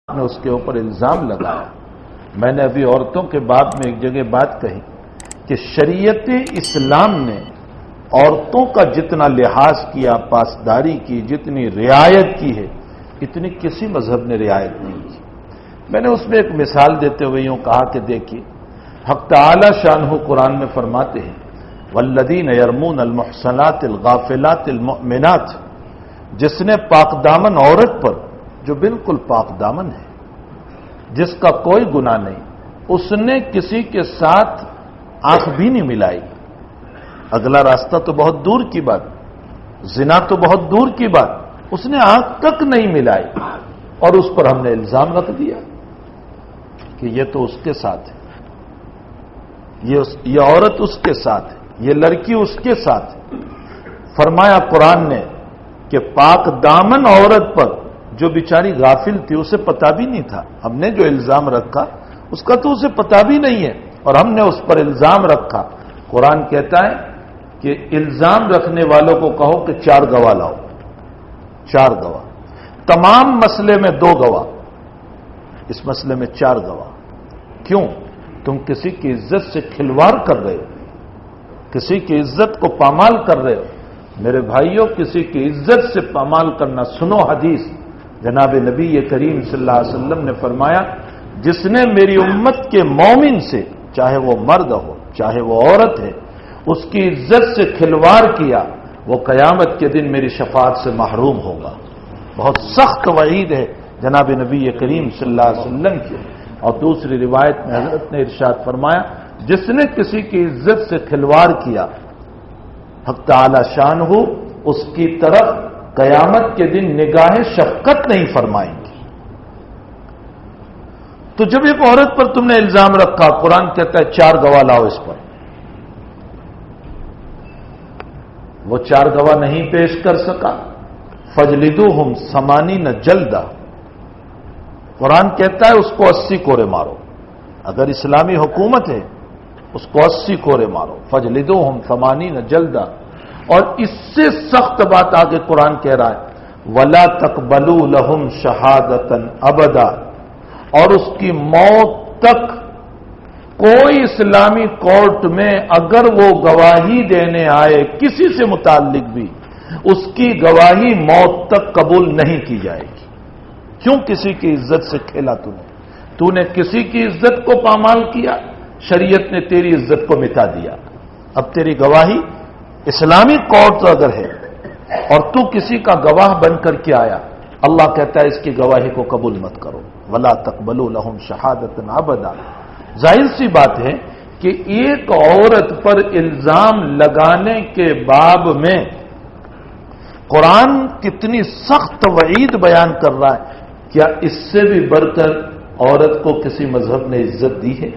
نے اس کے اوپر الزام لگایا۔ میں نے ابھی عورتوں کے باب میں ایک جگہ بات کہی کہ شریعت اسلام نے عورتوں کا جتنا لحاظ کیا، پاسداری کی، جتنی رعایت کی ہے، اتنی کسی مذہب نے رعایت نہیں کی۔ میں نے اس میں ایک مثال دیتے ہوئے یوں کہا کہ دیکھیے، حق تعالی شانہ قرآن میں فرماتے ہیں والذین یرمون المحصنات الغافلات المؤمنات، جس نے پاک دامن عورت پر جو بالکل پاک دامن ہے، جس کا کوئی گناہ نہیں، اس نے کسی کے ساتھ آنکھ بھی نہیں ملائی، اگلا راستہ تو بہت دور کی بات، زنا تو بہت دور کی بات، اس نے آنکھ تک نہیں ملائی، اور اس پر ہم نے الزام رکھ دیا کہ یہ تو اس کے ساتھ ہے، یہ عورت اس کے ساتھ ہے، یہ لڑکی اس کے ساتھ ہے۔ فرمایا قرآن نے کہ پاک دامن عورت پر جو بیچاری غافل تھی، اسے پتا بھی نہیں تھا، ہم نے جو الزام رکھا اس کا تو اسے پتا بھی نہیں ہے، اور ہم نے اس پر الزام رکھا۔ قرآن کہتا ہے کہ الزام رکھنے والوں کو کہو کہ 4 گواہ لاؤ، 4 گواہ، تمام مسئلے میں 2 گواہ، اس مسئلے میں 4 گواہ۔ کیوں؟ تم کسی کی عزت سے کھلواڑ کر رہے ہو، کسی کی عزت کو پامال کر رہے ہو۔ میرے بھائیوں، کسی کی عزت سے پامال کرنا، سنو حدیث، جناب نبی کریم صلی اللہ علیہ وسلم نے فرمایا جس نے میری امت کے مومن سے، چاہے وہ مرد ہو چاہے وہ عورت ہے، اس کی عزت سے کھلواڑ کیا، وہ قیامت کے دن میری شفاعت سے محروم ہوگا۔ بہت سخت وعید ہے جناب نبی کریم صلی اللہ علیہ وسلم کی۔ اور دوسری روایت میں حضرت نے ارشاد فرمایا جس نے کسی کی عزت سے کھلواڑ کیا، حق تعالی شانہ اس کی طرف قیامت کے دن نگاہ شفقت نہیں فرمائیں گے۔ تو جب ایک عورت پر تم نے الزام رکھا، قرآن کہتا ہے 4 گواہ لاؤ اس پر، وہ 4 گواہ نہیں پیش کر سکا، فجلدوہم 80 جلدہ، قرآن کہتا ہے اس کو 80 کورے مارو، اگر اسلامی حکومت ہے اس کو 80 کورے مارو، فجلدوہم 80 جلدہ۔ اور اس سے سخت بات آگے قرآن کہہ رہا ہے وَلَا تَقْبَلُوا لَهُمْ شَهَادَةً أَبَدًا، اور اس کی موت تک کوئی اسلامی کورٹ میں اگر وہ گواہی دینے آئے کسی سے متعلق بھی، اس کی گواہی موت تک قبول نہیں کی جائے گی۔ کیوں؟ کسی کی عزت سے کھیلا تو نے کسی کی عزت کو پامال کیا، شریعت نے تیری عزت کو مٹا دیا۔ اب تیری گواہی اسلامی کورٹ اگر ہے اور تو کسی کا گواہ بن کر کے آیا، اللہ کہتا ہے اس کی گواہی کو قبول مت کرو، وَلَا تَقْبَلُوا لَهُمْ شَهَادَةً أَبَدًا۔ ظاہر سی بات ہے کہ ایک عورت پر الزام لگانے کے باب میں قرآن کتنی سخت وعید بیان کر رہا ہے، کیا اس سے بھی بڑھ کر عورت کو کسی مذہب نے عزت دی ہے؟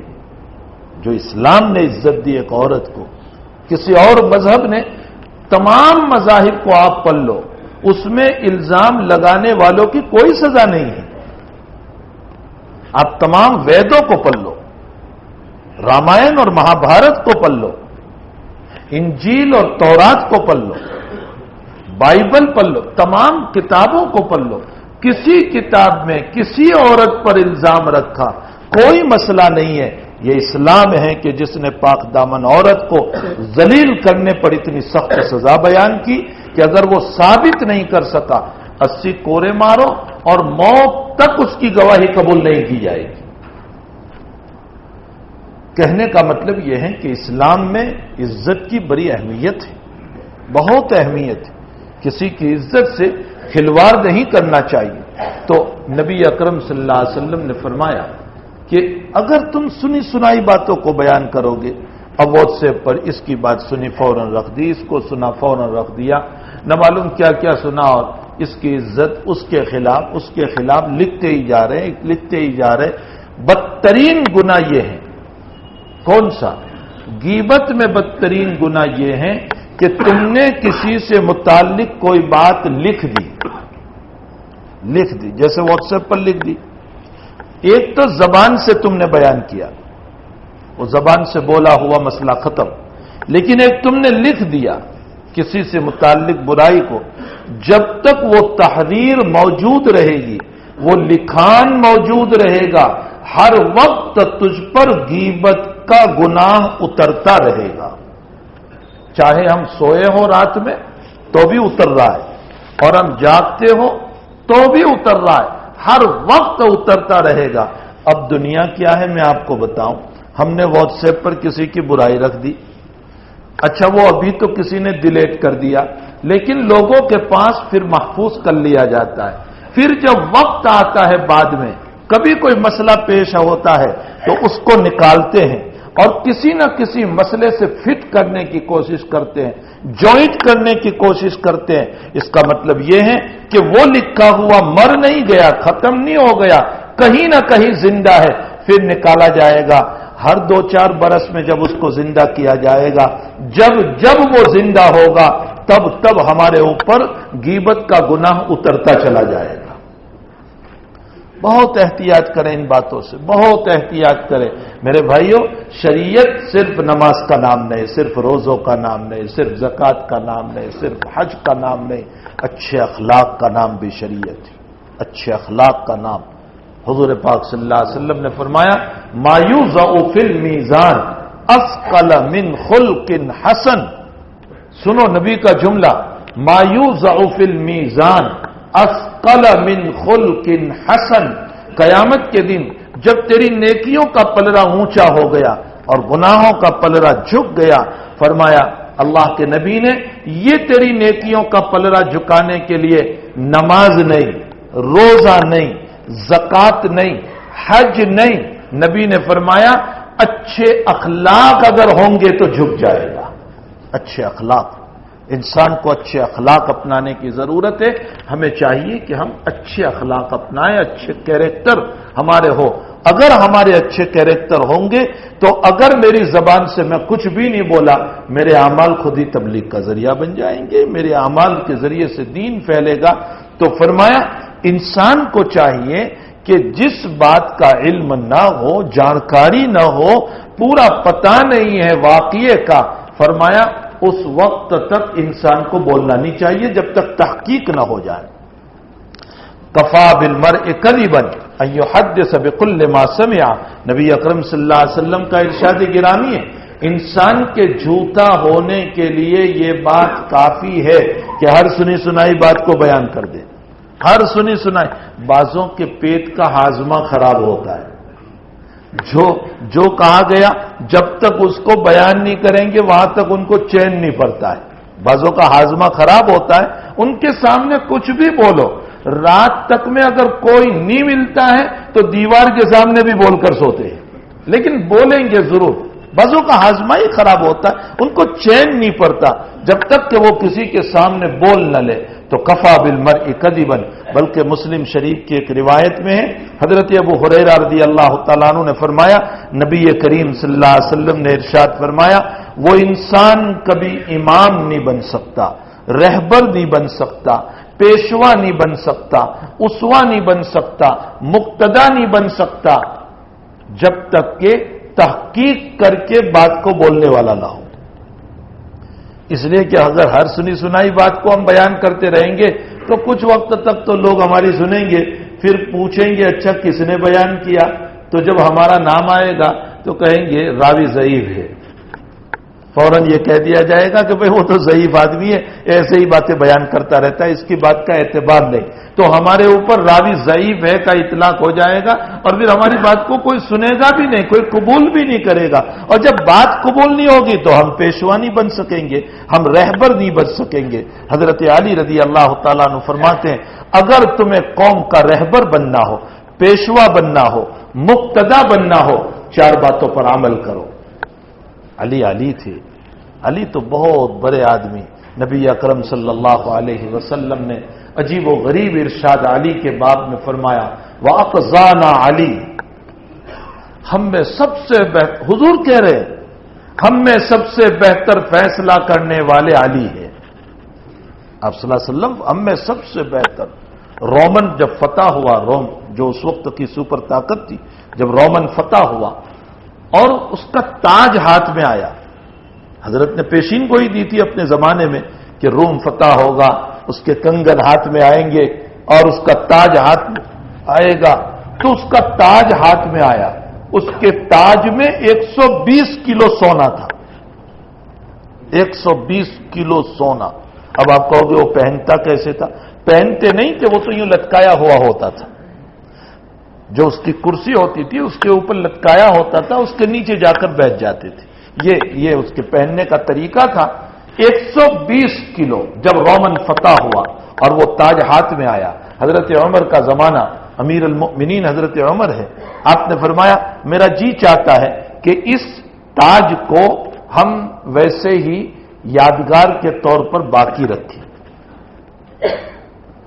جو اسلام نے عزت دی ایک عورت کو، کسی اور مذہب نے، تمام مذاہب کو آپ پڑھ لو، اس میں الزام لگانے والوں کی کوئی سزا نہیں ہے۔ آپ تمام ویدوں کو پڑھ لو، رامائن اور مہابھارت کو پڑھ لو، انجیل اور تورات کو پڑھ لو، بائبل پڑھ لو، تمام کتابوں کو پڑھ لو، کسی کتاب میں کسی عورت پر الزام رکھا کوئی مسئلہ نہیں ہے۔ یہ اسلام ہے کہ جس نے پاک دامن عورت کو ذلیل کرنے پر اتنی سخت سزا بیان کی کہ اگر وہ ثابت نہیں کر سکا 80 کورے مارو، اور موت تک اس کی گواہی قبول نہیں کی جائے گی۔ کہنے کا مطلب یہ ہے کہ اسلام میں عزت کی بڑی اہمیت ہے، بہت اہمیت ہے، کسی کی عزت سے کھلواڑ نہیں کرنا چاہیے۔ تو نبی اکرم صلی اللہ علیہ وسلم نے فرمایا کہ اگر تم سنی سنائی باتوں کو بیان کرو گے، اب واٹس ایپ پر اس کی بات سنی فوراً رکھ دی، اس کو سنا فوراً رکھ دیا، نہ معلوم کیا کیا سنا، اور اس کی عزت اس کے خلاف لکھتے ہی جا رہے، بدترین گناہ یہ ہے۔ کون سا؟ غیبت میں بدترین گناہ یہ ہے کہ تم نے کسی سے متعلق کوئی بات لکھ دی، جیسے واٹس ایپ پر لکھ دی۔ ایک تو زبان سے تم نے بیان کیا، وہ زبان سے بولا ہوا مسئلہ ختم، لیکن ایک تم نے لکھ دیا کسی سے متعلق برائی کو، جب تک وہ تحریر موجود رہے گی، وہ لکھان موجود رہے گا، ہر وقت تجھ پر غیبت کا گناہ اترتا رہے گا، چاہے ہم سوئے ہوں رات میں تو بھی اتر رہا ہے، اور ہم جاگتے ہو تو بھی اتر رہا ہے، ہر وقت اترتا رہے گا۔ اب دنیا کیا ہے میں آپ کو بتاؤں، ہم نے واٹس ایپ پر کسی کی برائی رکھ دی، اچھا وہ ابھی تو کسی نے ڈیلیٹ کر دیا، لیکن لوگوں کے پاس پھر محفوظ کر لیا جاتا ہے، پھر جب وقت آتا ہے بعد میں کبھی کوئی مسئلہ پیش ہوتا ہے تو اس کو نکالتے ہیں اور کسی نہ کسی مسئلے سے فٹ کرنے کی کوشش کرتے ہیں، جوائنٹ کرنے کی کوشش کرتے ہیں۔ اس کا مطلب یہ ہے کہ وہ لکھا ہوا مر نہیں گیا، ختم نہیں ہو گیا، کہیں نہ کہیں زندہ ہے، پھر نکالا جائے گا۔ ہر 2-4 برس میں جب اس کو زندہ کیا جائے گا، جب وہ زندہ ہوگا تب ہمارے اوپر غیبت کا گناہ اترتا چلا جائے گا۔ بہت احتیاط کریں ان باتوں سے، بہت احتیاط کریں میرے بھائیوں۔ شریعت صرف نماز کا نام نہیں، صرف روزوں کا نام نہیں، صرف زکوٰۃ کا نام نہیں، صرف حج کا نام نہیں، اچھے اخلاق کا نام بھی شریعت ہے، اچھے اخلاق کا نام۔ حضور پاک صلی اللہ علیہ وسلم نے فرمایا ما یوضع فی المیزان اثقل من خلق حسن، سنو نبی کا جملہ، ما یوضع فی المیزان اثقل من خلق حسن، قیامت کے دن جب تیری نیکیوں کا پلڑا اونچا ہو گیا اور گناہوں کا پلڑا جھک گیا، فرمایا اللہ کے نبی نے یہ تیری نیکیوں کا پلڑا جھکانے کے لیے نماز نہیں، روزہ نہیں، زکوٰۃ نہیں، حج نہیں، نبی نے فرمایا اچھے اخلاق اگر ہوں گے تو جھک جائے گا۔ اچھے اخلاق، انسان کو اچھے اخلاق اپنانے کی ضرورت ہے۔ ہمیں چاہیے کہ ہم اچھے اخلاق اپنائیں، اچھے کیریکٹر ہمارے ہو۔ اگر ہمارے اچھے کیریکٹر ہوں گے تو اگر میری زبان سے میں کچھ بھی نہیں بولا، میرے اعمال خود ہی تبلیغ کا ذریعہ بن جائیں گے، میرے اعمال کے ذریعے سے دین پھیلے گا۔ تو فرمایا انسان کو چاہیے کہ جس بات کا علم نہ ہو، جانکاری نہ ہو، پورا پتہ نہیں ہے واقعے کا، فرمایا اس وقت تک انسان کو بولنا نہیں چاہیے جب تک تحقیق نہ ہو جائے۔ کفا بالمرء کذبا ان یحدث بکل ما سمع، نبی اکرم صلی اللہ علیہ وسلم کا ارشاد گرامی ہے، انسان کے جھوٹا ہونے کے لیے یہ بات کافی ہے کہ ہر سنی سنائی بات کو بیان کر دے، ہر سنی سنائی۔ بعضوں کے پیٹ کا ہاضمہ خراب ہوتا ہے، جو کہا گیا جب تک اس کو بیان نہیں کریں گے وہاں تک ان کو چین نہیں پڑتا ہے، بعضوں کا ہاضمہ خراب ہوتا ہے، ان کے سامنے کچھ بھی بولو، رات تک میں اگر کوئی نہیں ملتا ہے تو دیوار کے سامنے بھی بول کر سوتے ہیں، لیکن بولیں گے ضرور۔ بعضوں کا ہاضمہ ہی خراب ہوتا ہے، ان کو چین نہیں پڑتا جب تک کہ وہ کسی کے سامنے بول نہ لے۔ تو کفا بالمرء کذبا، بلکہ مسلم شریف کی ایک روایت میں ہے، حضرت ابو ہریرہ رضی اللہ تعالیٰ عنہ نے فرمایا نبی کریم صلی اللہ علیہ وسلم نے ارشاد فرمایا وہ انسان کبھی امام نہیں بن سکتا، رہبر نہیں بن سکتا، پیشوا نہیں بن سکتا، اسوا نہیں بن سکتا، مقتدا نہیں بن سکتا جب تک کہ تحقیق کر کے بات کو بولنے والا نہ ہو۔ اس لیے کہ اگر ہر سنی سنائی بات کو ہم بیان کرتے رہیں گے تو کچھ وقت تک تو لوگ ہماری سنیں گے، پھر پوچھیں گے اچھا کس نے بیان کیا، تو جب ہمارا نام آئے گا تو کہیں گے راوی ضعیف ہے، فوراً یہ کہہ دیا جائے گا کہ بھئی وہ تو ضعیف آدمی ہے، ایسے ہی باتیں بیان کرتا رہتا ہے، اس کی بات کا اعتبار نہیں، تو ہمارے اوپر راوی ضعیف ہے کا اطلاق ہو جائے گا، اور پھر ہماری بات کو کوئی سنے گا بھی نہیں، کوئی قبول بھی نہیں کرے گا، اور جب بات قبول نہیں ہوگی تو ہم پیشوا نہیں بن سکیں گے، ہم رہبر نہیں بن سکیں گے۔ حضرت علی رضی اللہ تعالیٰ عنہ فرماتے ہیں اگر تمہیں قوم کا رہبر بننا ہو، پیشوا بننا ہو، مقتدا بننا ہو، 4 باتوں پر عمل کرو۔ علی تھے، علی تو بہت بڑے آدمی، نبی اکرم صلی اللہ علیہ وسلم نے عجیب و غریب ارشاد علی کے باب میں فرمایا وَأَقْضَانَا علی، ہم میں سب سے بہتر، حضور کہہ رہے ہم میں سب سے بہتر فیصلہ کرنے والے علی ہیں۔ آپ صلی اللہ علیہ وسلم ہم میں سب سے بہتر۔ رومن جب فتح ہوا، روم جو اس وقت کی سپر طاقت تھی، جب رومن فتح ہوا اور اس کا تاج ہاتھ میں آیا، حضرت نے پیشین گوئی دی تھی اپنے زمانے میں کہ روم فتح ہوگا، اس کے کنگن ہاتھ میں آئیں گے اور اس کا تاج ہاتھ میں۔ آئے گا تو اس کا تاج ہاتھ میں آیا، اس کے تاج میں 120 کلو سونا تھا، 120 کلو سونا۔ اب آپ کہو گے وہ پہنتا کیسے تھا؟ پہنتے نہیں کہ وہ تو یوں لٹکایا ہوا ہوتا تھا، جو اس کی کرسی ہوتی تھی اس کے اوپر لٹکایا ہوتا تھا، اس کے نیچے جا کر بیٹھ جاتے تھے۔ یہ اس کے پہننے کا طریقہ تھا۔ 120 کلو جب رومن فتح ہوا اور وہ تاج ہاتھ میں آیا، حضرت عمر کا زمانہ، امیر المؤمنین حضرت عمر ہے، آپ نے فرمایا میرا جی چاہتا ہے کہ اس تاج کو ہم ویسے ہی یادگار کے طور پر باقی رکھیں،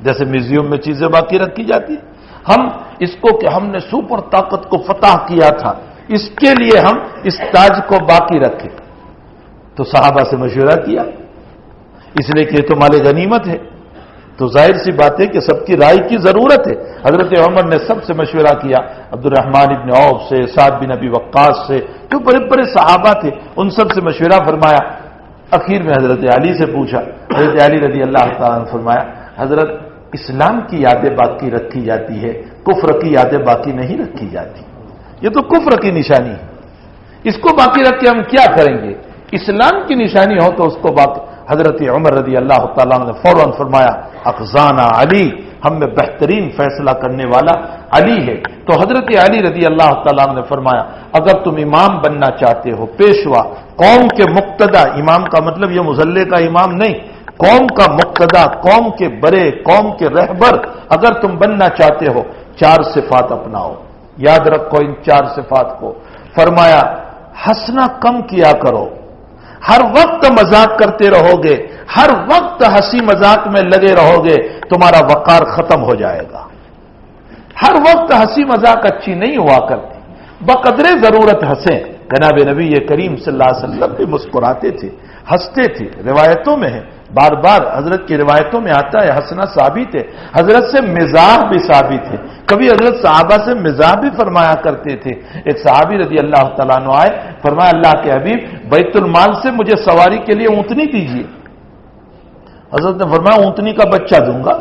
جیسے میوزیم میں چیزیں باقی رکھی جاتی ہیں، ہم اس کو کہ ہم نے سپر طاقت کو فتح کیا تھا، اس کے لیے ہم اس تاج کو باقی رکھیں۔ تو صحابہ سے مشورہ کیا، اس لیے کہ یہ تو مال غنیمت ہے، تو ظاہر سی بات ہے کہ سب کی رائے کی ضرورت ہے۔ حضرت عمر نے سب سے مشورہ کیا، عبد الرحمن ابن عوف سے، سعد بن ابی وقاص سے، جو بڑے بڑے صحابہ تھے ان سب سے مشورہ فرمایا۔ اخیر میں حضرت علی سے پوچھا، حضرت علی رضی اللہ تعالیٰ نے فرمایا حضرت اسلام کی یادیں باقی رکھی جاتی ہے، کفر کی یادیں باقی نہیں رکھی جاتی، یہ تو کفر کی نشانی ہے، اس کو باقی رکھ کے ہم کیا کریں گے؟ اسلام کی نشانی ہو تو اس کو باقی۔ حضرت عمر رضی اللہ تعالیٰ نے فوراً فرمایا اخزانہ علی، ہم میں بہترین فیصلہ کرنے والا علی ہے۔ تو حضرت علی رضی اللہ تعالیٰ نے فرمایا اگر تم امام بننا چاہتے ہو، پیشوا، قوم کے مقتدا، امام کا مطلب یہ مصلی کا امام نہیں، قوم کا مقتدا، قوم کے بڑے، قوم کے رہبر اگر تم بننا چاہتے ہو، 4 صفات اپناؤ، یاد رکھو ان 4 صفات کو۔ فرمایا ہنسنا کم کیا کرو، ہر وقت مذاق کرتے رہو گے، ہر وقت ہنسی مذاق میں لگے رہو گے، تمہارا وقار ختم ہو جائے گا۔ ہر وقت ہنسی مذاق اچھی نہیں ہوا کرتی، بقدر ضرورت ہنسیں۔ جناب نبی کریم صلی اللہ علیہ وسلم بھی مسکراتے تھے، ہنستے تھے، روایتوں میں ہے، بار بار حضرت کی روایتوں میں آتا ہے ہنسنا ثابت ہے، حضرت سے مزاح بھی ثابت ہے، کبھی حضرت صحابہ سے مزاح بھی فرمایا کرتے تھے۔ ایک صحابی رضی اللہ تعالیٰ عنہ آئے، فرمایا اللہ کے حبیب بیت المال سے مجھے سواری کے لیے اونٹنی دیجیے۔ حضرت نے فرمایا اونٹنی کا بچہ دوں گا۔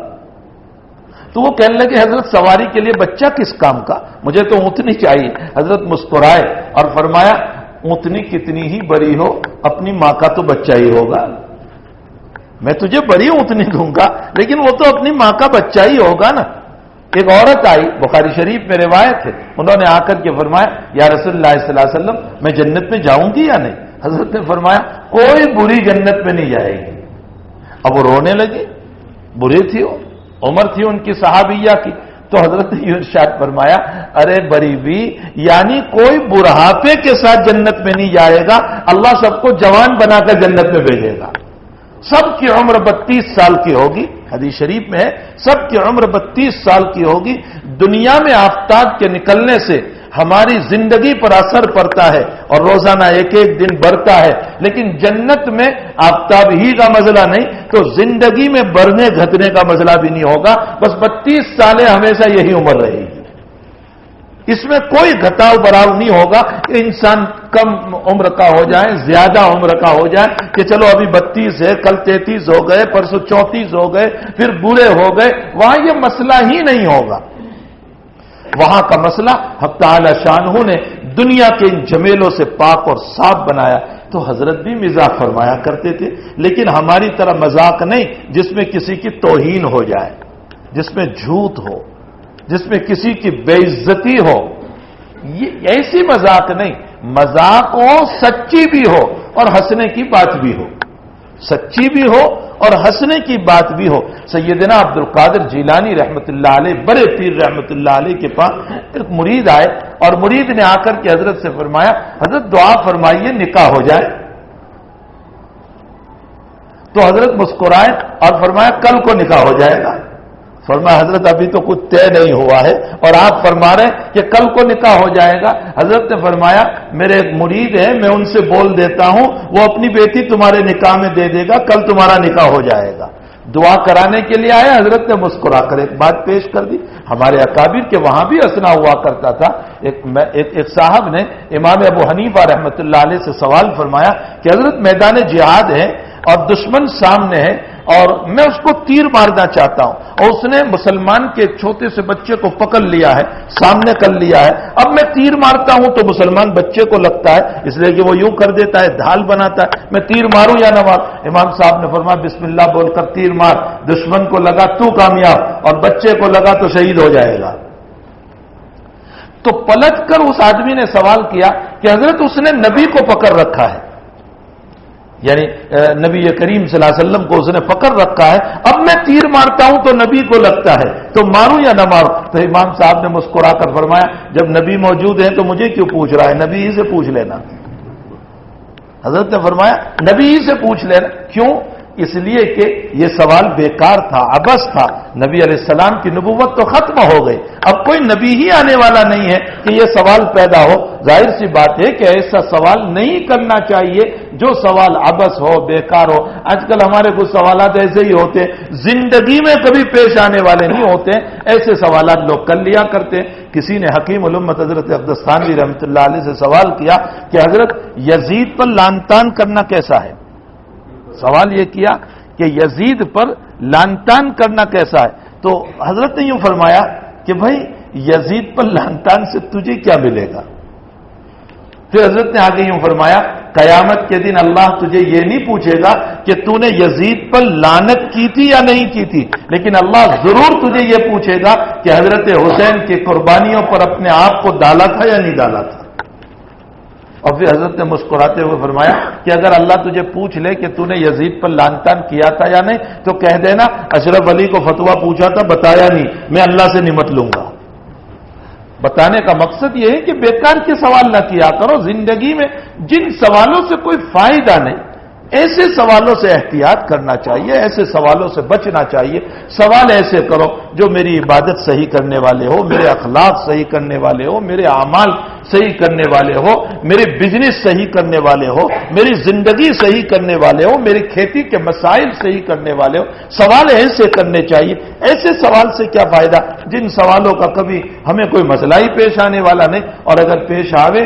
تو وہ کہنے لگے حضرت سواری کے لیے بچہ کس کام کا، مجھے تو اونٹنی چاہیے۔ حضرت مسکرائے اور فرمایا اونٹنی کتنی ہی بڑی ہو اپنی ماں کا تو بچہ ہی ہوگا، میں تجھے بڑی اونٹنی دوں گا لیکن وہ تو اپنی ماں کا بچہ ہی ہوگا نا۔ ایک عورت آئی، بخاری شریف میں روایت ہے، انہوں نے آ کر کے فرمایا یا رسول اللہ صلی اللہ علیہ وسلم میں جنت میں جاؤں گی یا نہیں؟ حضرت نے فرمایا کوئی بری جنت میں نہیں جائے گی۔ اب وہ رونے لگے، بری تھی وہ، عمر تھی ان کی صحابیہ کی، تو حضرت نے یہ ارشاد فرمایا ارے بری بھی، یعنی کوئی بڑھاپے کے ساتھ جنت میں نہیں جائے گا، اللہ سب کو جوان بنا کر جنت میں بھیجے گا۔ سب کی عمر 32 سال کی ہوگی، حدیث شریف میں ہے سب کی عمر 32 سال کی ہوگی۔ دنیا میں آفتاب کے نکلنے سے ہماری زندگی پر اثر پڑتا ہے اور روزانہ ایک ایک دن بڑھتا ہے، لیکن جنت میں آفتاب ہی کا مسئلہ نہیں تو زندگی میں بڑھنے گھٹنے کا مسئلہ بھی نہیں ہوگا، بس 32 سالیں ہمیشہ یہی عمر رہے گی، اس میں کوئی گھٹاؤ بڑھاؤ نہیں ہوگا کہ انسان کم عمر کا ہو جائے، زیادہ عمر کا ہو جائے کہ چلو ابھی 32 ہے، کل 33 ہو گئے، پرسوں 34 ہو گئے، پھر بوڑھے ہو گئے، وہاں یہ مسئلہ ہی نہیں ہوگا۔ وہاں کا مسئلہ حق تعالی شانہ نے دنیا کے ان جمیلوں سے پاک اور صاف بنایا۔ تو حضرت بھی مزاح فرمایا کرتے تھے، لیکن ہماری طرح مذاق نہیں جس میں کسی کی توہین ہو جائے، جس میں جھوٹ ہو، جس میں کسی کی بے عزتی ہو، یہ ایسی مذاق نہیں، مذاق ہو سچی بھی ہو اور ہنسنے کی بات بھی ہو، سچی بھی ہو اور ہنسنے کی بات بھی ہو۔ سیدنا عبد القادر جیلانی رحمت اللہ علیہ، بڑے پیر رحمت اللہ علیہ کے پاس ایک مرید آئے اور مرید نے آ کر کے حضرت سے فرمایا حضرت دعا فرمائیے نکاح ہو جائے۔ تو حضرت مسکرائے اور فرمایا کل کو نکاح ہو جائے گا۔ فرمایا حضرت ابھی تو کچھ طے نہیں ہوا ہے اور آپ فرما رہے ہیں کہ کل کو نکاح ہو جائے گا۔ حضرت نے فرمایا میرے ایک مرید ہے، میں ان سے بول دیتا ہوں وہ اپنی بیٹی تمہارے نکاح میں دے دے گا، کل تمہارا نکاح ہو جائے گا۔ دعا کرانے کے لیے آیا، حضرت نے مسکرا کر ایک بات پیش کر دی۔ ہمارے اکابر کے وہاں بھی ہنسنا ہوا کرتا تھا۔ ایک صاحب نے امام ابو حنیفہ رحمۃ اللہ علیہ سے سوال فرمایا کہ حضرت میدان جہاد ہے اور دشمن سامنے ہے، اور میں اس کو تیر مارنا چاہتا ہوں، اور اس نے مسلمان کے ایک چھوٹے سے بچے کو پکڑ لیا ہے، سامنے کر لیا ہے، اب میں تیر مارتا ہوں تو مسلمان بچے کو لگتا ہے، اس لیے کہ وہ یوں کر دیتا ہے، ڈھال بناتا ہے، میں تیر ماروں یا نہ ماروں؟ امام صاحب نے فرمایا بسم اللہ بول کر تیر مار، دشمن کو لگا تو کامیاب اور بچے کو لگا تو شہید ہو جائے گا۔ تو پلٹ کر اس آدمی نے سوال کیا کہ حضرت اس نے نبی کو پکڑ رکھا ہے، یعنی نبی کریم صلی اللہ علیہ وسلم کو اس نے پکڑ رکھا ہے، اب میں تیر مارتا ہوں تو نبی کو لگتا ہے، تو ماروں یا نہ ماروں؟ تو امام صاحب نے مسکرا کر فرمایا جب نبی موجود ہیں تو مجھے کیوں پوچھ رہا ہے، نبی ہی سے پوچھ لینا۔ حضرت نے فرمایا نبی ہی سے پوچھ لینا۔ کیوں؟ اس لیے کہ یہ سوال بیکار تھا، عبث تھا، نبی علیہ السلام کی نبوت تو ختم ہو گئی، اب کوئی نبی ہی آنے والا نہیں ہے کہ یہ سوال پیدا ہو۔ ظاہر سی بات ہے کہ ایسا سوال نہیں کرنا چاہیے جو سوال عبث ہو، بیکار ہو۔ آج کل ہمارے کچھ سوالات ایسے ہی ہوتے ہیں، زندگی میں کبھی پیش آنے والے نہیں ہوتے، ایسے سوالات لوگ کر لیا کرتے ہیں۔ کسی نے حکیم الامت حضرت اقدس تھانوی رحمۃ اللہ علیہ سے سوال کیا کہ حضرت یزید پر لعن طعن کرنا کیسا ہے؟ سوال یہ کیا کہ یزید پر لعن طعن کرنا کیسا ہے؟ تو حضرت نے یوں فرمایا کہ بھائی یزید پر لعن طعن سے تجھے کیا ملے گا؟ پھر حضرت نے آگے یوں فرمایا قیامت کے دن اللہ تجھے یہ نہیں پوچھے گا کہ تو نے یزید پر لعنت کی تھی یا نہیں کی تھی، لیکن اللہ ضرور تجھے یہ پوچھے گا کہ حضرت حسین کی قربانیوں پر اپنے آپ کو ڈالا تھا یا نہیں ڈالا تھا۔ اور پھر حضرت نے مسکراتے ہوئے فرمایا کہ اگر اللہ تجھے پوچھ لے کہ تو نے یزید پر لعن طعن کیا تھا یا نہیں تو کہہ دینا اشرف علی کو فتویٰ پوچھا تھا بتایا نہیں، میں اللہ سے نمٹ لوں گا۔ بتانے کا مقصد یہ ہے کہ بیکار کے سوال نہ کیا کرو، زندگی میں جن سوالوں سے کوئی فائدہ نہیں، ایسے سوالوں سے احتیاط کرنا چاہیے، ایسے سوالوں سے بچنا چاہیے۔ سوال ایسے کرو جو میری عبادت صحیح کرنے والے ہو، میرے اخلاق صحیح کرنے والے ہو، میرے اعمال صحیح کرنے والے ہو، میرے بزنس صحیح کرنے والے ہو، میری زندگی صحیح کرنے والے ہو، میری کھیتی کے مسائل صحیح کرنے والے ہو۔ سوال ایسے کرنے چاہیے۔ ایسے سوال سے کیا فائدہ جن سوالوں کا کبھی ہمیں کوئی مسئلہ ہی پیش آنے والا نہیں، اور اگر پیش آوے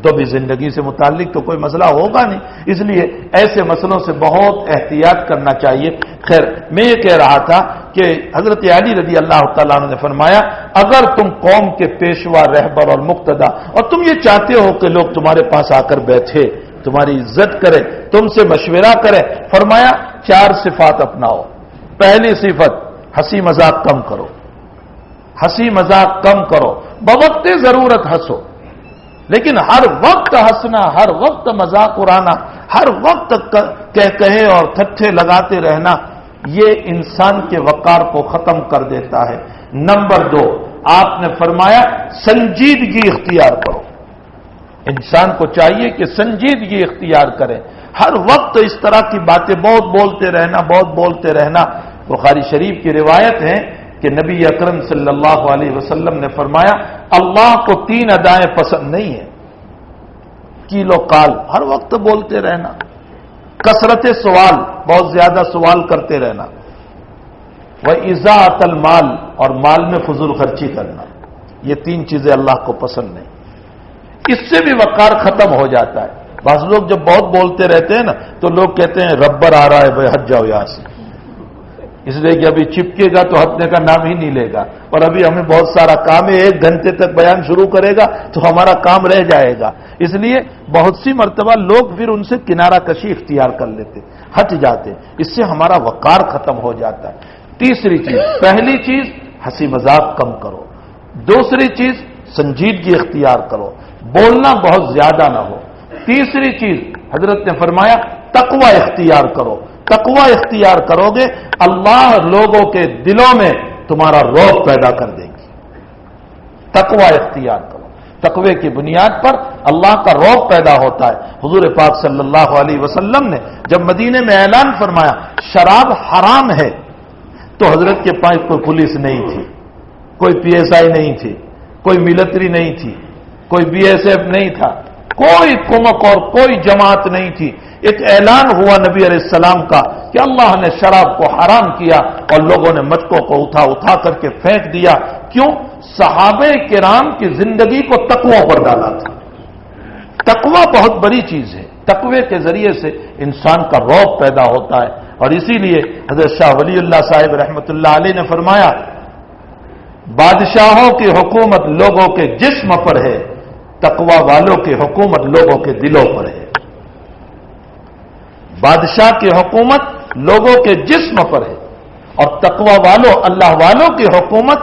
تو بھی زندگی سے متعلق تو کوئی مسئلہ ہوگا نہیں، اس لیے ایسے مسئلوں سے بہت احتیاط کرنا چاہیے۔ خیر، میں یہ کہہ رہا تھا کہ حضرت علی رضی اللہ تعالیٰ عنہ نے فرمایا اگر تم قوم کے پیشوا، رہبر اور مقتدا، اور تم یہ چاہتے ہو کہ لوگ تمہارے پاس آ کر بیٹھے، تمہاری عزت کرے، تم سے مشورہ کرے، فرمایا 4 صفات اپناؤ۔ پہلی صفت ہنسی مذاق کم کرو، ہنسی مذاق کم کرو، بوقت ضرورت ہنسو، لیکن ہر وقت ہنسنا، ہر وقت مذاق اڑانا، ہر وقت کہے اور ٹھٹھے لگاتے رہنا، یہ انسان کے وقار کو ختم کر دیتا ہے۔ نمبر 2، آپ نے فرمایا سنجیدگی اختیار کرو۔ انسان کو چاہیے کہ سنجیدگی اختیار کرے، ہر وقت اس طرح کی باتیں بہت بولتے رہنا۔ بخاری شریف کی روایت ہے کہ نبی اکرم صلی اللہ علیہ وسلم نے فرمایا اللہ کو 3 ادائیں پسند نہیں ہیں، کیل و قال، ہر وقت بولتے رہنا، کثرت سوال، بہت زیادہ سوال کرتے رہنا، وَإِضَاعَةَ الْمَالِ، اور مال میں فضول خرچی کرنا، یہ 3 چیزیں اللہ کو پسند نہیں۔ اس سے بھی وقار ختم ہو جاتا ہے۔ بعض لوگ جب بہت بولتے رہتے ہیں نا تو لوگ کہتے ہیں ربر آ رہا ہے بھائی ہٹ جاؤ یہاں سے، اس لیے کہ ابھی چپکے گا تو ہٹنے کا نام ہی نہیں لے گا، اور ابھی ہمیں بہت سارا کام ہے، 1 گھنٹے تک بیان شروع کرے گا تو ہمارا کام رہ جائے گا، اس لیے بہت سی مرتبہ لوگ پھر ان سے کنارہ کشی اختیار کر لیتے، ہٹ جاتے، اس سے ہمارا وقار ختم ہو جاتا ہے۔ تیسری چیز، پہلی چیز ہنسی مذاق کم کرو، دوسری چیز سنجیدگی اختیار کرو، بولنا بہت زیادہ نہ ہو، تیسری چیز حضرت نے فرمایا تقوی اختیار کرو۔ تقوی اختیار کرو گے اللہ لوگوں کے دلوں میں تمہارا رعب پیدا کر دے گی۔ تقوی اختیار کرو، تقوی کی بنیاد پر اللہ کا رعب پیدا ہوتا ہے۔ حضور پاک صلی اللہ علیہ وسلم نے جب مدینے میں اعلان فرمایا شراب حرام ہے تو حضرت کے پاس کوئی پولیس نہیں تھی، کوئی PSI نہیں تھی، کوئی ملٹری نہیں تھی، کوئی BSF نہیں تھا، کوئی کمک اور کوئی جماعت نہیں تھی۔ ایک اعلان ہوا نبی علیہ السلام کا کہ اللہ نے شراب کو حرام کیا، اور لوگوں نے مٹکوں کو اٹھا کر کے پھینک دیا۔ کیوں؟ صحابہ کرام کی زندگی کو تقوی پر ڈالا تھا۔ تقوی بہت بڑی چیز ہے، تقوی کے ذریعے سے انسان کا رعب پیدا ہوتا ہے۔ اور اسی لیے حضرت شاہ ولی اللہ صاحب رحمۃ اللہ علیہ نے فرمایا بادشاہوں کی حکومت لوگوں کے جسم پر ہے، تقوی والوں کی حکومت لوگوں کے دلوں پر ہے۔ بادشاہ کی حکومت لوگوں کے جسم پر ہے اور تقوی والوں اللہ والوں کی حکومت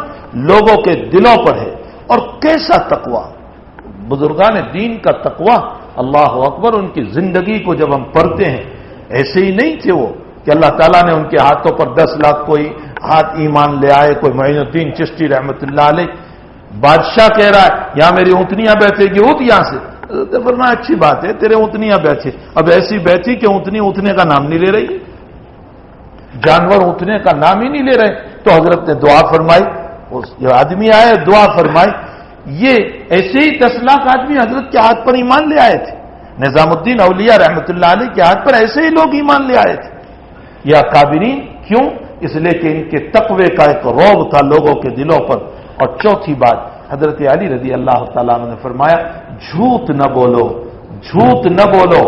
لوگوں کے دلوں پر ہے۔ اور کیسا تقوی؟ بزرگان دین کا تقوی، اللہ اکبر، ان کی زندگی کو جب ہم پڑھتے ہیں ایسے ہی نہیں تھے وہ کہ اللہ تعالیٰ نے ان کے ہاتھوں پر 10 لاکھ کوئی ہاتھ ایمان لے آئے، کوئی معین الدین چشتی رحمت اللہ علیہ بادشاہ کہہ رہا ہے یہاں میری اونٹنیاں بیٹھے گی، اٹھ یہاں سے، ورنہ اچھی بات ہے تیرے اونٹنیاں بیٹھے، اب ایسی بیٹھی کہ اونٹنی اٹھنے کا نام نہیں لے رہی، جانور اٹھنے کا نام ہی نہیں لے رہے۔ تو حضرت نے دعا فرمائی، جو آدمی آئے دعا فرمائی، یہ ایسے ہی 10 لاکھ آدمی حضرت کے ہاتھ پر ایمان لے آئے تھے، نظام الدین اولیاء رحمت اللہ علیہ کے ہاتھ پر ایسے ہی لوگ ایمان لے آئے تھے۔ یا کابرین کیوں؟ اس لیے کہ ان کے تقوی کا ایک رعب تھا لوگوں کے دلوں پر۔ اور چوتھی بات، حضرت علی رضی اللہ تعالیٰ عنہ نے فرمایا جھوٹ نہ بولو، جھوٹ نہ بولو،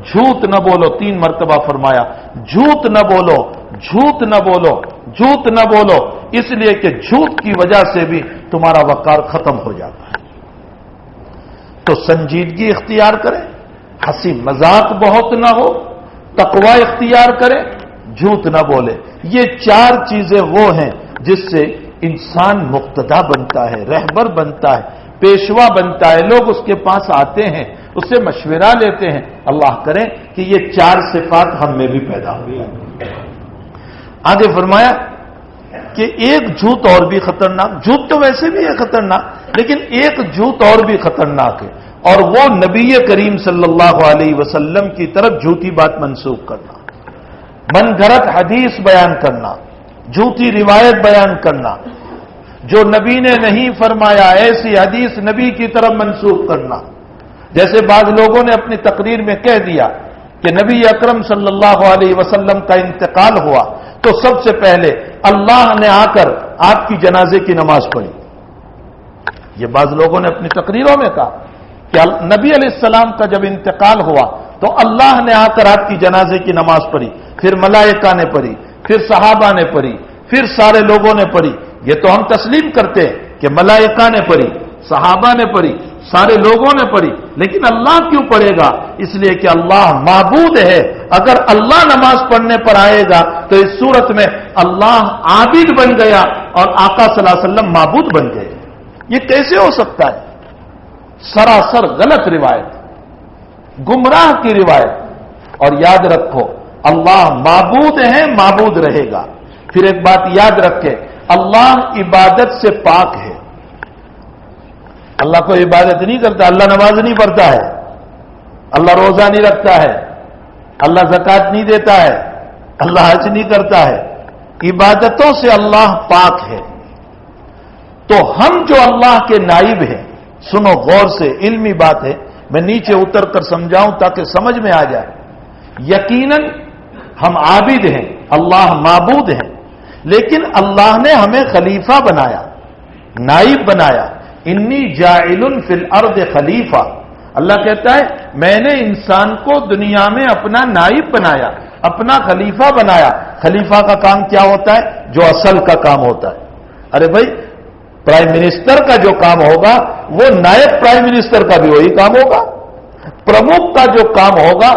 جھوٹ نہ بولو، 3 مرتبہ فرمایا جھوٹ نہ بولو، جھوٹ نہ بولو، جھوٹ نہ بولو، اس لیے کہ جھوٹ کی وجہ سے بھی تمہارا وقار ختم ہو جاتا ہے۔ تو سنجیدگی اختیار کریں، ہنسی مذاق بہت نہ ہو، تقوی اختیار کریں، جھوٹ نہ بولے۔ یہ 4 چیزیں وہ ہیں جس سے انسان مقتدا بنتا ہے، رہبر بنتا ہے، پیشوا بنتا ہے، لوگ اس کے پاس آتے ہیں، اس سے مشورہ لیتے ہیں۔ اللہ کرے کہ یہ 4 صفات ہم میں بھی پیدا ہو جائیں۔ آگے فرمایا کہ ایک جھوٹ اور بھی خطرناک، جھوٹ تو ویسے بھی ہے خطرناک، لیکن ایک جھوٹ اور بھی خطرناک ہے، اور وہ نبی کریم صلی اللہ علیہ وسلم کی طرف جھوٹی بات منسوخ کرنا، من گھڑت حدیث بیان کرنا، جھوٹی روایت بیان کرنا، جو نبی نے نہیں فرمایا ایسی حدیث نبی کی طرف منسوخ کرنا۔ جیسے بعض لوگوں نے اپنی تقریر میں کہہ دیا کہ نبی اکرم صلی اللہ علیہ وسلم کا انتقال ہوا تو سب سے پہلے اللہ نے آ کر آپ کی جنازے کی نماز پڑھی۔ یہ بعض لوگوں نے اپنی تقریروں میں کہا کہ نبی علیہ السلام کا جب انتقال ہوا تو اللہ نے آ کر آپ کی جنازے کی نماز پڑھی، پھر ملائکہ نے پڑھی، پھر صحابہ نے پڑھی، پھر سارے لوگوں نے پڑھی۔ یہ تو ہم تسلیم کرتے ہیں کہ ملائکہ نے پڑھی، صحابہ نے پڑھی، سارے لوگوں نے پڑھی، لیکن اللہ کیوں پڑھے گا؟ اس لیے کہ اللہ معبود ہے۔ اگر اللہ نماز پڑھنے پر آئے گا تو اس صورت میں اللہ عابد بن گیا اور آقا صلی اللہ علیہ وسلم معبود بن گئے۔ یہ کیسے ہو سکتا ہے؟ سراسر غلط روایت، گمراہ کی روایت۔ اور یاد رکھو اللہ معبود ہے، معبود رہے گا۔ پھر ایک بات یاد رکھے، اللہ عبادت سے پاک ہے۔ اللہ کو عبادت نہیں کرتا، اللہ نماز نہیں پڑھتا ہے، اللہ روزہ نہیں رکھتا ہے، اللہ زکوٰۃ نہیں دیتا ہے، اللہ حج نہیں کرتا ہے۔ عبادتوں سے اللہ پاک ہے۔ تو ہم جو اللہ کے نائب ہیں، سنو غور سے، علمی بات ہے، میں نیچے اتر کر سمجھاؤں تاکہ سمجھ میں آ جائے۔ یقیناً ہم عابد ہیں، اللہ معبود ہیں، لیکن اللہ نے ہمیں خلیفہ بنایا، نائب بنایا۔ انی جاعل فی الارض خلیفہ، اللہ کہتا ہے میں نے انسان کو دنیا میں اپنا نائب بنایا، اپنا خلیفہ بنایا۔ خلیفہ کا کام کیا ہوتا ہے؟ جو اصل کا کام ہوتا ہے۔ ارے بھائی، پرائم منسٹر کا جو کام ہوگا وہ نائب پرائم منسٹر کا بھی وہی کام ہوگا، پرمکھ کا جو کام ہوگا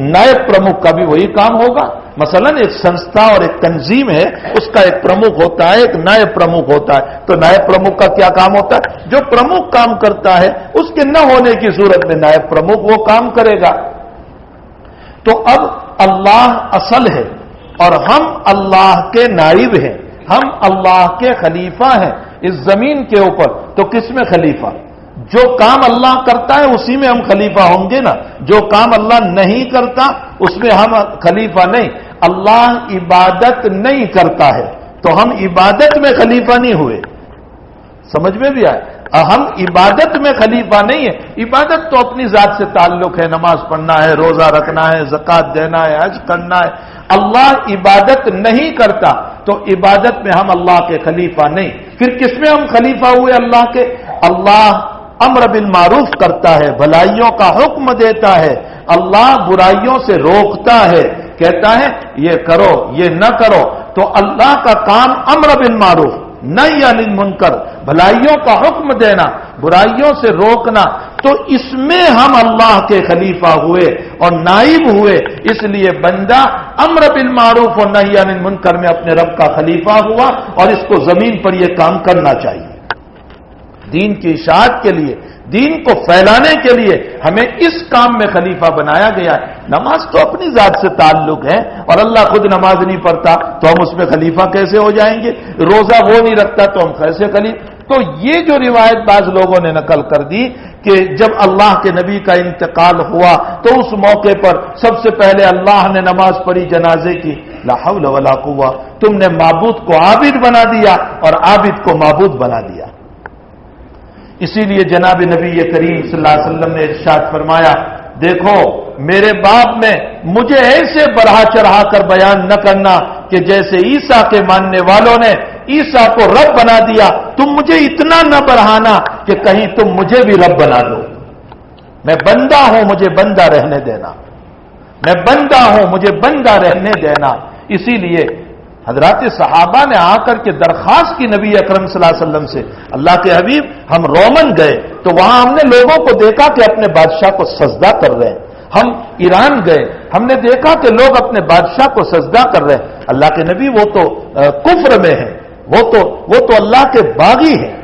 نائب پرمکھ کا بھی وہی کام ہوگا۔ مثلا ایک سنستھا اور ایک تنظیم ہے، اس کا ایک پرمکھ ہوتا ہے، ایک نائب پرمکھ ہوتا ہے۔ تو نائب پرمکھ کا کیا کام ہوتا ہے؟ جو پرمکھ کام کرتا ہے اس کے نہ ہونے کی صورت میں نائب پرمکھ وہ کام کرے گا۔ تو اب اللہ اصل ہے اور ہم اللہ کے نائب ہیں، ہم اللہ کے خلیفہ ہیں اس زمین کے اوپر۔ تو کس میں خلیفہ؟ جو کام اللہ کرتا ہے اسی میں ہم خلیفہ ہوں گے نا، جو کام اللہ نہیں کرتا اس میں ہم خلیفہ نہیں۔ اللہ عبادت نہیں کرتا ہے تو ہم عبادت میں خلیفہ نہیں ہوئے۔ سمجھ میں بھی آئے؟ ہم عبادت میں خلیفہ نہیں ہے۔ عبادت تو اپنی ذات سے تعلق ہے، نماز پڑھنا ہے، روزہ رکھنا ہے، زکوٰۃ دینا ہے، حج کرنا ہے۔ اللہ عبادت نہیں کرتا تو عبادت میں ہم اللہ کے خلیفہ نہیں۔ پھر کس میں ہم خلیفہ ہوئے اللہ کے؟ اللہ امر بالمعروف کرتا ہے، بھلائیوں کا حکم دیتا ہے، اللہ برائیوں سے روکتا ہے، کہتا ہے یہ کرو یہ نہ کرو، تو اللہ کا کام امر بالمعروف نہی عن المنکر، بھلائیوں کا حکم دینا برائیوں سے روکنا، تو اس میں ہم اللہ کے خلیفہ ہوئے اور نائب ہوئے، اس لیے بندہ امر بالمعروف اور نہی عن المنکر میں اپنے رب کا خلیفہ ہوا، اور اس کو زمین پر یہ کام کرنا چاہیے۔ دین کی اشاعت کے لیے، دین کو پھیلانے کے لیے ہمیں اس کام میں خلیفہ بنایا گیا ہے۔ نماز تو اپنی ذات سے تعلق ہے، اور اللہ خود نماز نہیں پڑھتا تو ہم اس میں خلیفہ کیسے ہو جائیں گے؟ روزہ وہ نہیں رکھتا تو ہم کیسے خلیفہ؟ تو یہ جو روایت بعض لوگوں نے نقل کر دی کہ جب اللہ کے نبی کا انتقال ہوا تو اس موقع پر سب سے پہلے اللہ نے نماز پڑھی جنازے کی، لا حول ولا قوہ، تم نے معبود کو عابد بنا دیا اور عابد کو معبود بنا دیا۔ اسی لیے جناب نبی کریم صلی اللہ علیہ وسلم نے ارشاد فرمایا، دیکھو میرے باب میں مجھے ایسے بڑھا چڑھا کر بیان نہ کرنا کہ جیسے عیسیٰ کے ماننے والوں نے عیسیٰ کو رب بنا دیا، تم مجھے اتنا نہ بڑھانا کہ کہیں تم مجھے بھی رب بنا دو۔ میں بندہ ہوں، مجھے بندہ رہنے دینا، میں بندہ ہوں، مجھے بندہ رہنے دینا۔ اسی لیے حضرات صحابہ نے آ کر کے درخواست کی نبی اکرم صلی اللہ علیہ وسلم سے، اللہ کے حبیب ہم رومن گئے تو وہاں ہم نے لوگوں کو دیکھا کہ اپنے بادشاہ کو سجدہ کر رہے ہیں، ہم ایران گئے ہم نے دیکھا کہ لوگ اپنے بادشاہ کو سجدہ کر رہے ہیں۔ اللہ کے نبی وہ تو کفر میں ہے، وہ تو اللہ کے باغی ہیں،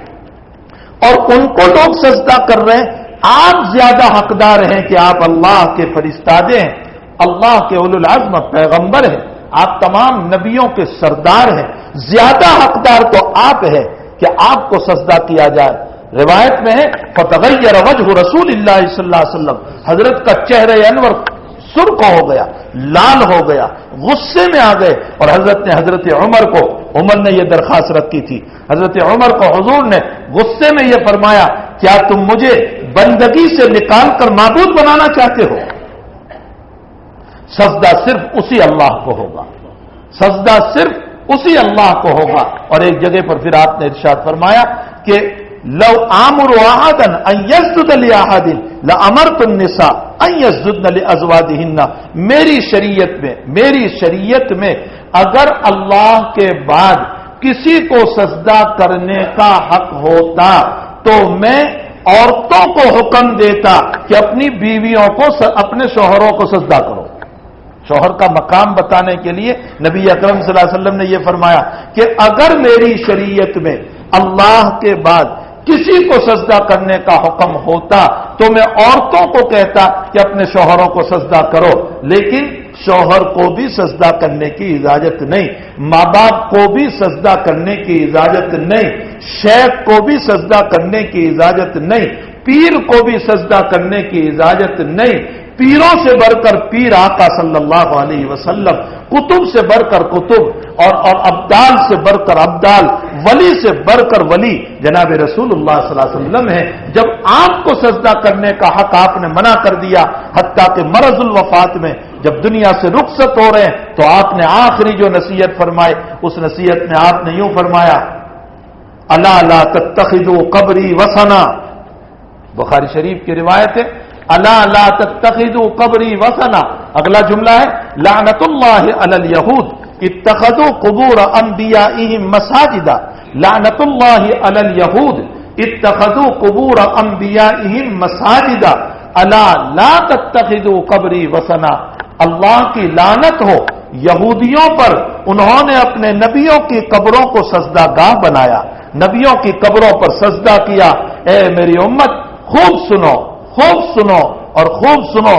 اور ان کو لوگ سجدہ کر رہے ہیں، آپ زیادہ حقدار ہیں کہ آپ اللہ کے فرستادے ہیں، اللہ کے اولو العزم پیغمبر ہیں، آپ تمام نبیوں کے سردار ہیں، زیادہ حقدار تو آپ ہیں کہ آپ کو سجدہ کیا جائے۔ روایت میں ہے فتغیر وجہ رسول اللہ صلی اللہ علیہ وسلم، حضرت کا چہرہ انور سرخ ہو گیا، لال ہو گیا، غصے میں آ گئے، اور حضرت نے عمر نے یہ درخواست رکھی تھی، حضرت عمر کو حضور نے غصے میں یہ فرمایا، کیا تم مجھے بندگی سے نکال کر معبود بنانا چاہتے ہو؟ سجدہ صرف اسی اللہ کو ہوگا، سجدہ صرف اسی اللہ کو ہوگا۔ اور ایک جگہ پر پھر آپ نے ارشاد فرمایا کہ لو آمر احدا ان یسجد لاحد لامرت النساء ان یسجدن لازواجهن، میری شریعت میں اگر اللہ کے بعد کسی کو سجدہ کرنے کا حق ہوتا تو میں عورتوں کو حکم دیتا کہ اپنی بیویوں کو اپنے شوہروں کو سجدہ کرو۔ شوہر کا مقام بتانے کے لیے نبی اکرم صلی اللہ علیہ وسلم نے یہ فرمایا کہ اگر میری شریعت میں اللہ کے بعد کسی کو سجدہ کرنے کا حکم ہوتا تو میں عورتوں کو کہتا کہ اپنے شوہروں کو سجدہ کرو، لیکن شوہر کو بھی سجدہ کرنے کی اجازت نہیں، ماں باپ کو بھی سجدہ کرنے کی اجازت نہیں، شیخ کو بھی سجدہ کرنے کی اجازت نہیں، پیر کو بھی سجدہ کرنے کی اجازت نہیں، پیروں سے بڑھ کر پیر آقا صلی اللہ علیہ وسلم، کتب سے بڑھ کر کتب، اور ابدال سے بڑھ کر ابدال، ولی سے بڑھ کر ولی جناب رسول اللہ صلی اللہ علیہ وسلم ہے۔ جب آپ کو سجدہ کرنے کا حق آپ نے منع کر دیا، حتیٰ کہ مرض الوفات میں جب دنیا سے رخصت ہو رہے ہیں تو آپ نے آخری جو نصیحت فرمائے اس نصیحت میں آپ نے یوں فرمایا، الا لا تتخذوا قبری وثنا، بخاری شریف کی روایت ہے، الا لا تتخذوا قبری وثنا، اگلا جملہ ہے لعنت اللہ علی الیہود اتخذوا قبور انبیائہم مساجدا، لعنت اللہ علی الیہود اتخذوا قبور انبیائہم مساجدا الا لا تتخذوا قبری وثنا، اللہ کی لعنت ہو یہودیوں پر، انہوں نے اپنے نبیوں کی قبروں کو سجدہ گاہ بنایا، نبیوں کی قبروں پر سجدہ کیا۔ اے میری امت خوب سنو اور خوب سنو،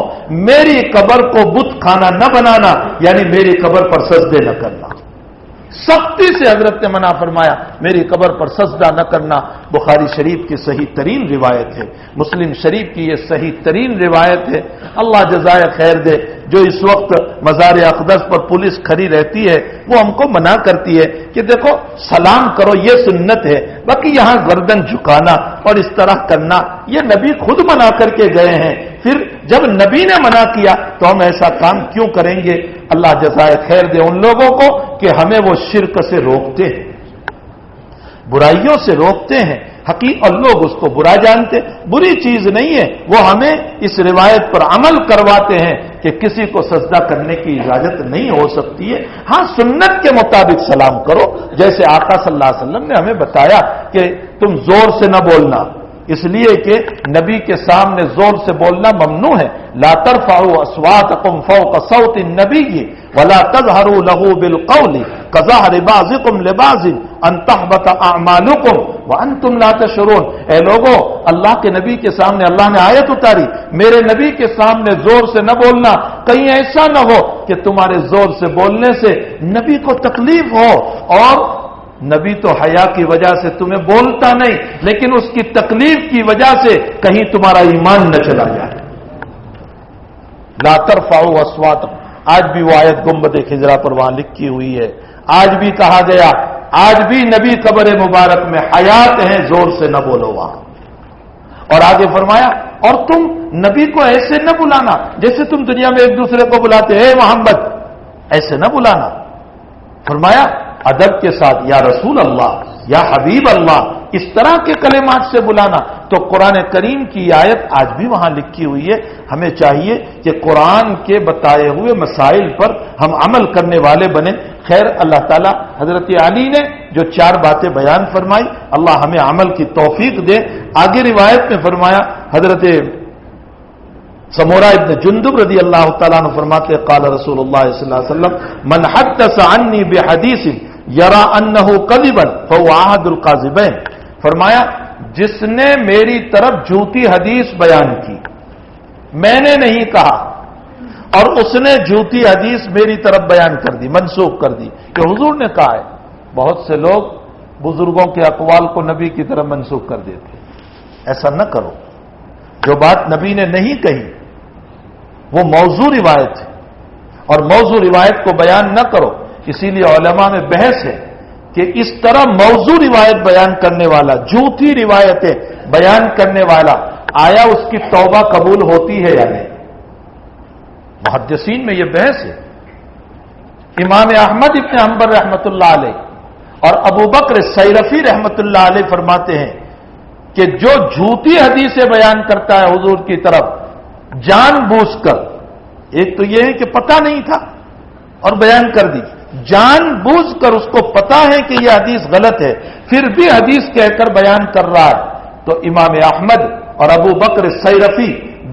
میری قبر کو بت خانہ نہ بنانا، یعنی میری قبر پر سجدے نہ کرنا۔ سختی سے حضرت نے منع فرمایا، میری قبر پر سجدہ نہ کرنا۔ بخاری شریف کی صحیح ترین روایت ہے، مسلم شریف کی یہ صحیح ترین روایت ہے۔ اللہ جزائے خیر دے، جو اس وقت مزار اقدس پر پولیس کھڑی رہتی ہے وہ ہم کو منع کرتی ہے کہ دیکھو سلام کرو، یہ سنت ہے، باقی یہاں گردن جھکانا اور اس طرح کرنا یہ نبی خود منع کر کے گئے ہیں، پھر جب نبی نے منع کیا تو ہم ایسا کام کیوں کریں گے؟ اللہ جزائے خیر دے ان لوگوں کو کہ ہمیں وہ شرک سے روکتے ہیں، برائیوں سے روکتے ہیں، اور لوگ اس کو برا جانتے. بری چیز نہیں ہے. وہ ہمیں اس روایت پر عمل کرواتے ہیں کہ کسی کو سجدہ کرنے کی اجازت نہیں ہو سکتی ہے. ہاں سنت کے مطابق سلام کرو، جیسے آقا صلی اللہ علیہ وسلم نے ہمیں بتایا کہ تم زور سے نہ بولنا، اس لیے کہ نبی کے سامنے زور سے بولنا ممنوع ہے. لا ترفعوا اصواتکم فوق صوت النبی ولا تجهروا له بالقول كجهر بعضكم لبعض ان تحبط اعمالكم وانتم لا تشعرون. اے لوگوں، اللہ کے نبی کے سامنے اللہ نے آیت اتاری، میرے نبی کے سامنے زور سے نہ بولنا، کہیں ایسا نہ ہو کہ تمہارے زور سے بولنے سے نبی کو تکلیف ہو. اور نبی تو حیا کی وجہ سے تمہیں بولتا نہیں، لیکن اس کی تکلیف کی وجہ سے کہیں تمہارا ایمان نہ چلا جائے. لا ترفعوا اصواتکم، آج بھی وہ آیت گنبد خضرا پر وہاں لکھی ہوئی ہے. آج بھی کہا گیا، آج بھی نبی قبر مبارک میں حیات ہیں، زور سے نہ بولو وہاں. اور آگے فرمایا، اور تم نبی کو ایسے نہ بلانا جیسے تم دنیا میں ایک دوسرے کو بلاتے اے محمد، ایسے نہ بلانا. فرمایا ادب کے ساتھ یا رسول اللہ، یا حبیب اللہ، اس طرح کے کلمات سے بلانا. تو قرآن کریم کی آیت آج بھی وہاں لکھی ہوئی ہے. ہمیں چاہیے کہ قرآن کے بتائے ہوئے مسائل پر ہم عمل کرنے والے بنیں. خیر، اللہ تعالیٰ حضرت علی نے جو 4 باتیں بیان فرمائی، اللہ ہمیں عمل کی توفیق دے. آگے روایت میں فرمایا، حضرت سمورہ ابن جندب رضی اللہ تعالیٰ عنہ فرماتے قال رسول اللہ صلی اللہ علیہ وسلم من حدث عنی بحدیث یرا انہ کذبا فهو احد الکاذبین. فرمایا جس نے میری طرف جھوٹی حدیث بیان کی، میں نے نہیں کہا، اور اس نے جھوٹی حدیث میری طرف بیان کر دی، منسوخ کر دی کہ حضور نے کہا ہے. بہت سے لوگ بزرگوں کے اقوال کو نبی کی طرف منسوخ کر دیتے. ایسا نہ کرو. جو بات نبی نے نہیں کہی وہ موضوع روایت ہے، اور موضوع روایت کو بیان نہ کرو. اسی لیے علماء میں بحث ہے کہ اس طرح موضوع روایت بیان کرنے والا، جھوٹی روایتیں بیان کرنے والا، آیا اس کی توبہ قبول ہوتی ہے یا نہیں؟ محدثین میں یہ بحث ہے. امام احمد ابن حنبل رحمۃ اللہ علیہ اور ابو بکر سیرفی رحمۃ اللہ علیہ فرماتے ہیں کہ جو جھوٹی حدیثیں بیان کرتا ہے حضور کی طرف جان بوجھ کر، ایک تو یہ ہے کہ پتہ نہیں تھا اور بیان کر دی، جان بوجھ کر اس کو پتا ہے کہ یہ حدیث غلط ہے پھر بھی حدیث کہہ کر بیان کر رہا ہے، تو امام احمد اور ابو بکر سیرفی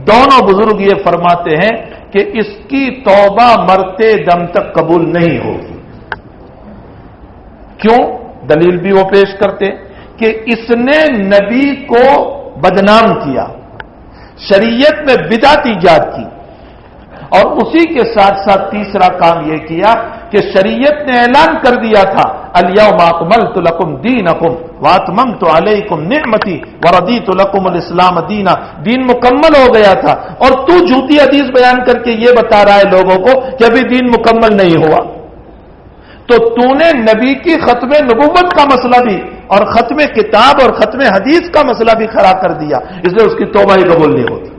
دونوں بزرگ یہ فرماتے ہیں کہ اس کی توبہ مرتے دم تک قبول نہیں ہوگی. کیوں؟ دلیل بھی وہ پیش کرتے کہ اس نے نبی کو بدنام کیا، شریعت میں بدعت ایجاد کی، اور اسی کے ساتھ ساتھ تیسرا کام یہ کیا کہ شریعت نے اعلان کر دیا تھا الیوم اکملت لکم دینکم واتممت علیکم نعمتی ورضیت لکم الاسلام دینا. دین مکمل ہو گیا تھا، اور تو جھوٹی حدیث بیان کر کے یہ بتا رہا ہے لوگوں کو کہ ابھی دین مکمل نہیں ہوا. تو نے نبی کی ختم نبوت کا مسئلہ بھی اور ختم کتاب اور ختم حدیث کا مسئلہ بھی کھڑا کر دیا، اس لیے اس کی توبہ ہی قبول نہیں ہوتی.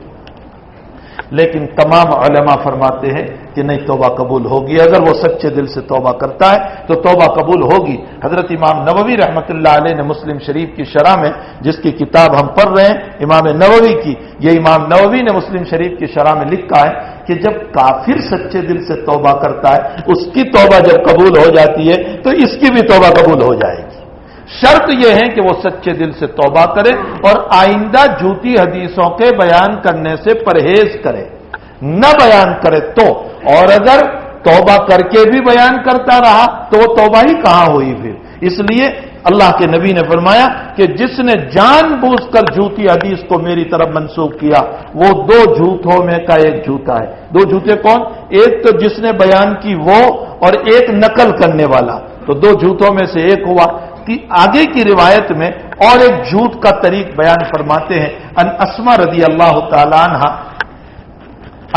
لیکن تمام علماء فرماتے ہیں کہ نہیں، توبہ قبول ہوگی. اگر وہ سچے دل سے توبہ کرتا ہے تو توبہ قبول ہوگی. حضرت امام نووی رحمۃ اللہ علیہ نے مسلم شریف کی شرح میں، جس کی کتاب ہم پڑھ رہے ہیں امام نووی کی، یہ امام نووی نے مسلم شریف کی شرح میں لکھا ہے کہ جب کافر سچے دل سے توبہ کرتا ہے، اس کی توبہ جب قبول ہو جاتی ہے تو اس کی بھی توبہ قبول ہو جائے گی. شرط یہ ہے کہ وہ سچے دل سے توبہ کرے اور آئندہ جھوٹی حدیثوں کے بیان کرنے سے پرہیز کرے، نہ بیان کرے تو. اور اگر توبہ کر کے بھی بیان کرتا رہا تو وہ توبہ ہی کہاں ہوئی پھر. اس لیے اللہ کے نبی نے فرمایا کہ جس نے جان بوجھ کر جھوٹی حدیث کو میری طرف منسوخ کیا وہ 2 جھوٹوں میں کا ایک جھوٹا ہے. 2 جھوٹے کون؟ ایک تو جس نے بیان کی وہ، اور ایک نقل کرنے والا. تو 2 جھوٹوں میں سے ایک ہوا. کہ آگے کی روایت میں اور ایک جھوٹ کا طریق بیان فرماتے ہیں. ان اسما رضی اللہ تعالی عنہ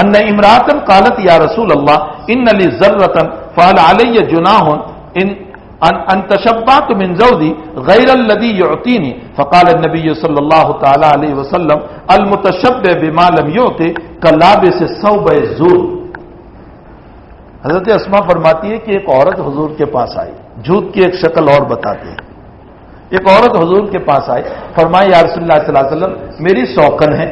ان امرأة قالت یا رسول اللہ ان لی ذرة فهل علی جناح ان تشبعت من زوجی غیر الذی یعطینی فقال النبی صلی اللہ تعالی علیہ وسلم المتشبع بما لم یعط کلابس ثوب الزور. حضرت اسما فرماتی ہے کہ ایک عورت حضور کے پاس آئی، جھوٹ کی ایک شکل اور بتاتے ہیں ایک عورت حضور کے پاس آئی، فرمایا یا رسول اللہ صلی اللہ علیہ وسلم میری سوکن ہے،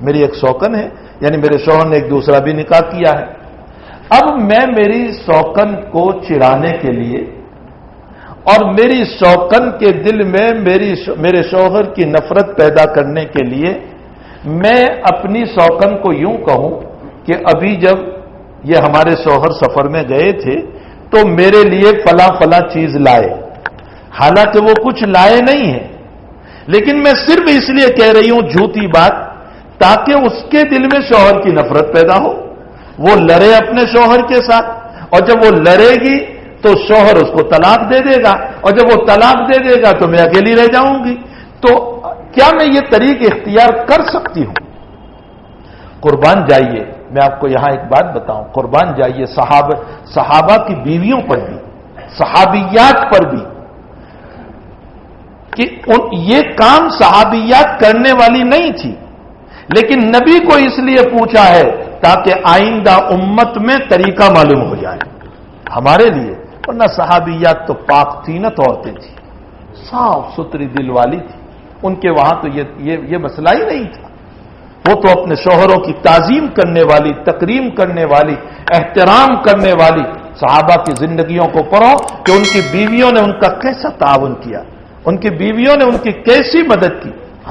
میری ایک سوکن ہے، یعنی میرے شوہر نے ایک دوسرا بھی نکاح کیا ہے، اب میں میری سوکن کو چڑھانے کے لیے اور میری سوکن کے دل میں میرے شوہر کی نفرت پیدا کرنے کے لیے میں اپنی سوکن کو یوں کہوں کہ ابھی جب یہ ہمارے شوہر سفر میں گئے تھے تو میرے لیے فلاں فلاں چیز لائے، حالانکہ وہ کچھ لائے نہیں ہیں، لیکن میں صرف اس لیے کہہ رہی ہوں جھوٹی بات تاکہ اس کے دل میں شوہر کی نفرت پیدا ہو، وہ لڑے اپنے شوہر کے ساتھ، اور جب وہ لڑے گی تو شوہر اس کو طلاق دے دے گا، اور جب وہ طلاق دے دے گا تو میں اکیلی رہ جاؤں گی، تو کیا میں یہ طریق اختیار کر سکتی ہوں؟ قربان جائیے، میں آپ کو یہاں ایک بات بتاؤں، قربان جائیے صحابہ کی بیویوں پر بھی، صحابیات پر بھی، کہ یہ کام صحابیات کرنے والی نہیں تھی، لیکن نبی کو اس لیے پوچھا ہے تاکہ آئندہ امت میں طریقہ معلوم ہو جائے ہمارے لیے، ورنہ صحابیات تو پاک تینت عورتیں تھیں، صاف ستھری دل والی تھی، ان کے وہاں تو یہ مسئلہ ہی نہیں تھا، وہ تو اپنے شوہروں کی تعظیم کرنے والی، تکریم کرنے والی، احترام کرنے والی صحابہ کی زندگیوں کو پڑھو کہ ان کی بیویوں نے ان کا کیسا تعاون کیا، ان کی بیویوں نے ان کی کیسی مدد کی،